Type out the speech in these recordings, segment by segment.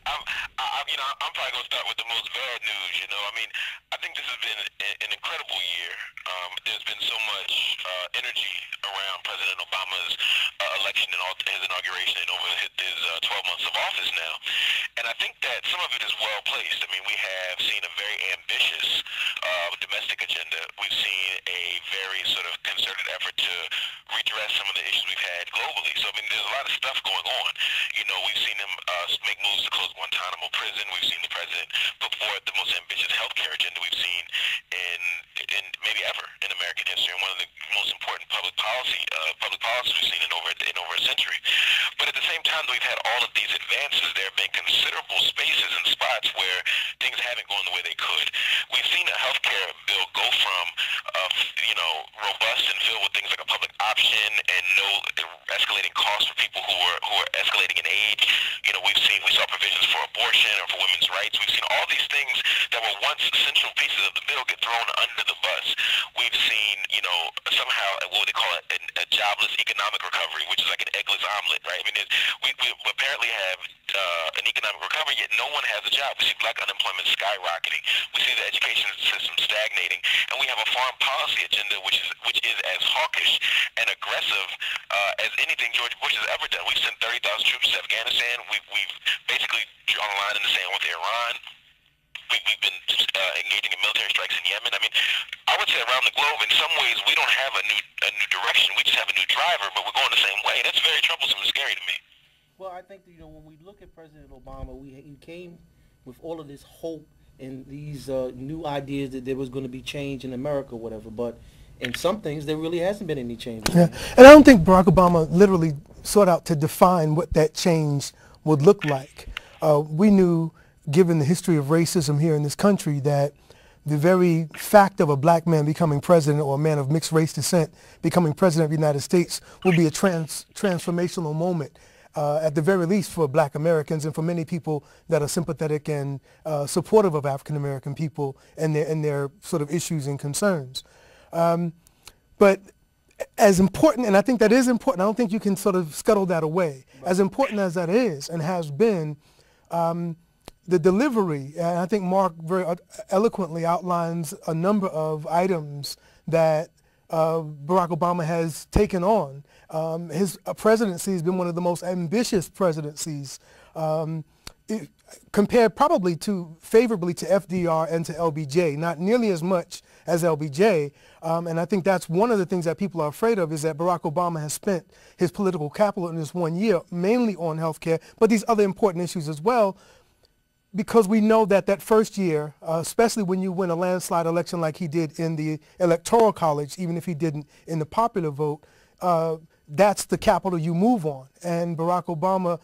I'm probably going to start with the most bad news. I mean, I think this has been an incredible year. There's been so much energy around President Obama's election and his inauguration and over his 12 months of office now. And I think that some of it is well placed. I mean, we have seen a very ambitious domestic agenda. We've seen a very sort of concerted effort to redress some of the issues we've had globally. So, I mean, there's a lot of stuff going on. We've seen him make moves to close Guantanamo prison. We've seen the president put forth the most ambitious healthcare agenda we've seen in maybe ever in American history, and one of the most important public policies we've seen in over a century. But at the same time, we've had all of these advances. There have been considerable spaces and spots where things haven't gone the way they could. We've seen a healthcare bill go from robust and filled with things like a public option and no escalating costs for people who are escalating in age. We saw provisions for abortion or for women's rights. We've seen all these things that were once essential pieces of the bill get thrown under the bus. We've seen, somehow what they call a jobless economic recovery, which is like an eggless omelet, right? I mean, we apparently have an economic recovery, yet no one has a job. We see black unemployment skyrocketing. We see the education system stagnating, and we have a foreign policy agenda which is as hawkish and aggressive as anything George Bush has ever done. We've sent 30,000 troops to Afghanistan. We've basically drawn a line in the sand with Iran. We've been engaging in military strikes in Yemen. I mean, I would say around the globe, in some ways, we don't have a new direction. We just have a new driver, but we're going the same way. That's very troublesome and scary to me. Well, I think when we look at President Obama, he came with all of this hope and these new ideas that there was going to be change in America, or whatever. But in some things, there really hasn't been any change. Yeah, and I don't think Barack Obama literally sought out to define what that change would look like. We knew, given the history of racism here in this country, that the very fact of a black man becoming president or a man of mixed race descent becoming president of the United States will be a transformational moment, at the very least for black Americans and for many people that are sympathetic and supportive of African American people and their sort of issues and concerns. But as important, and I think that is important, I don't think you can sort of scuttle that away. Right. As important as that is and has been, the delivery, and I think Mark very eloquently outlines a number of items that Barack Obama has taken on. His presidency has been one of the most ambitious presidencies, compared probably favorably to FDR and to LBJ, not nearly as much as LBJ. And I think that's one of the things that people are afraid of, is that Barack Obama has spent his political capital in this 1 year mainly on health care, but these other important issues as well, because we know that that first year, especially when you win a landslide election like he did in the Electoral College, even if he didn't in the popular vote, that's the capital you move on. And Barack Obama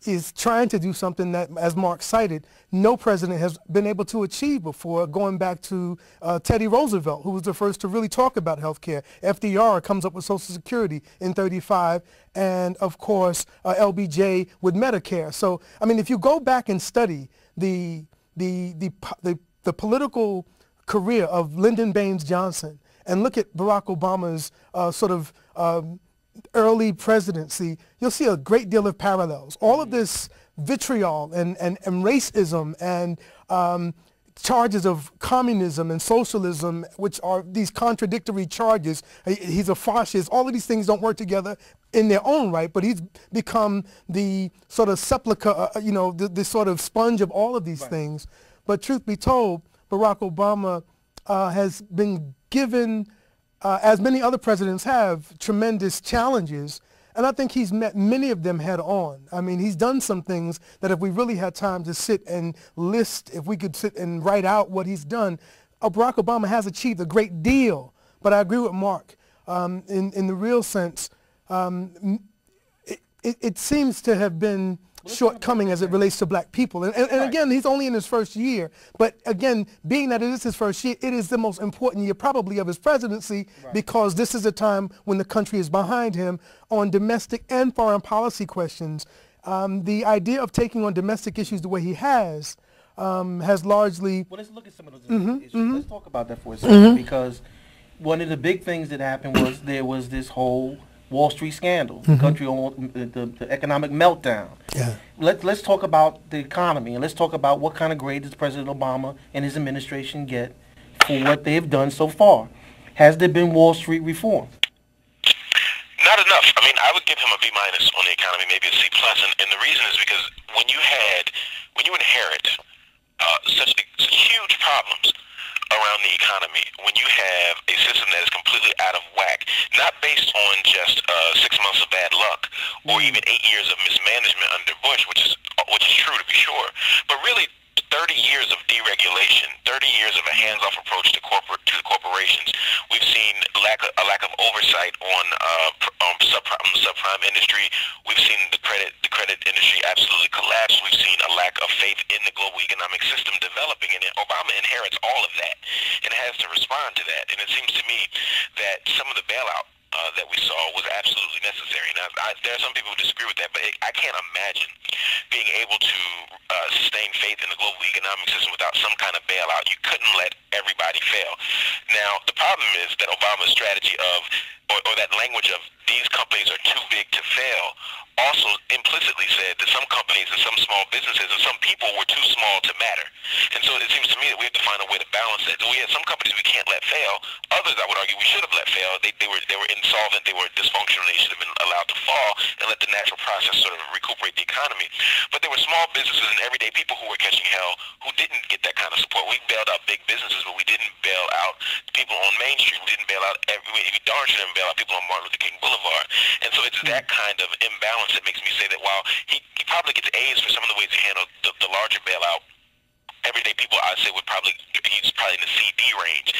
is trying to do something that, as Mark cited, no president has been able to achieve before, going back to Teddy Roosevelt, who was the first to really talk about health care. FDR comes up with Social Security in '35, and of course LBJ with Medicare. So, I mean, if you go back and study the political career of Lyndon Baines Johnson and look at Barack Obama's sort of early presidency, you'll see a great deal of parallels. All of this vitriol and racism and charges of communism and socialism, which are these contradictory charges. He's a fascist. All of these things don't work together in their own right, but he's become the sort of sepulcher, the sort of sponge of all of these things. But truth be told, Barack Obama has been given, as many other presidents have, tremendous challenges, and I think he's met many of them head on. I mean, he's done some things that if we really had time to sit and list, if we could sit and write out what he's done, Barack Obama has achieved a great deal. But I agree with Mark. In the real sense, it seems to have been shortcoming as it relates to black people. And again, he's only in his first year. But again, being that it is his first year, it is the most important year probably of his presidency, because this is a time when the country is behind him on domestic and foreign policy questions. The idea of taking on domestic issues the way he has largely... Well, let's look at some of those issues. Let's talk about that for a second, because one of the big things that happened was there was this whole Wall Street scandal, the country on the economic meltdown. Yeah. Let's talk about the economy, and let's talk about what kind of grade does President Obama and his administration get for what they've done so far. Has there been Wall Street reform? Not enough. I mean, I would give him a B- on the economy, maybe a C+, and the reason is because when you inherit such huge problems around the economy, when you have a system that is completely out of whack, not based on just 6 months of bad luck or even 8 years of mismanagement under Bush, which is true to be sure, but really 30 years of deregulation, 30 years of a hands-off approach to corporations. We've seen a lack of oversight on subprime industry. We've seen the credit industry absolutely collapse. We've seen a lack of faith in the global economic system developing, and Obama inherits all of that and has to respond to that. And it seems to me that some of the bailout that we saw was absolutely necessary. Now, there are some people who disagree with that, but I can't imagine being able to sustain faith in the global economic system without some kind of bailout. You couldn't let everybody fail. Now, the problem is that Obama's strategy or that language of these companies are too big to fail also implicitly said that some companies and some small businesses and some people were too small to matter. And so it seems to me that we have to find a way to balance that. We had some companies we can't let fail. Others, I would argue, we should have let fail. They were insolvent. They were dysfunctional. They should have been allowed to fall and let the natural process sort of recuperate the economy. But there were small businesses and everyday people who were catching hell who didn't get that kind of support. We bailed out big businesses, but we didn't bail out people on Main Street. We didn't bail out we darn sure didn't bail out people on Martin Luther King Boulevard. And so it's that kind of imbalance that makes me say that while he probably gets A's for some of the ways he handled the larger bailout, everyday people, I'd say, he's probably in the C, D range.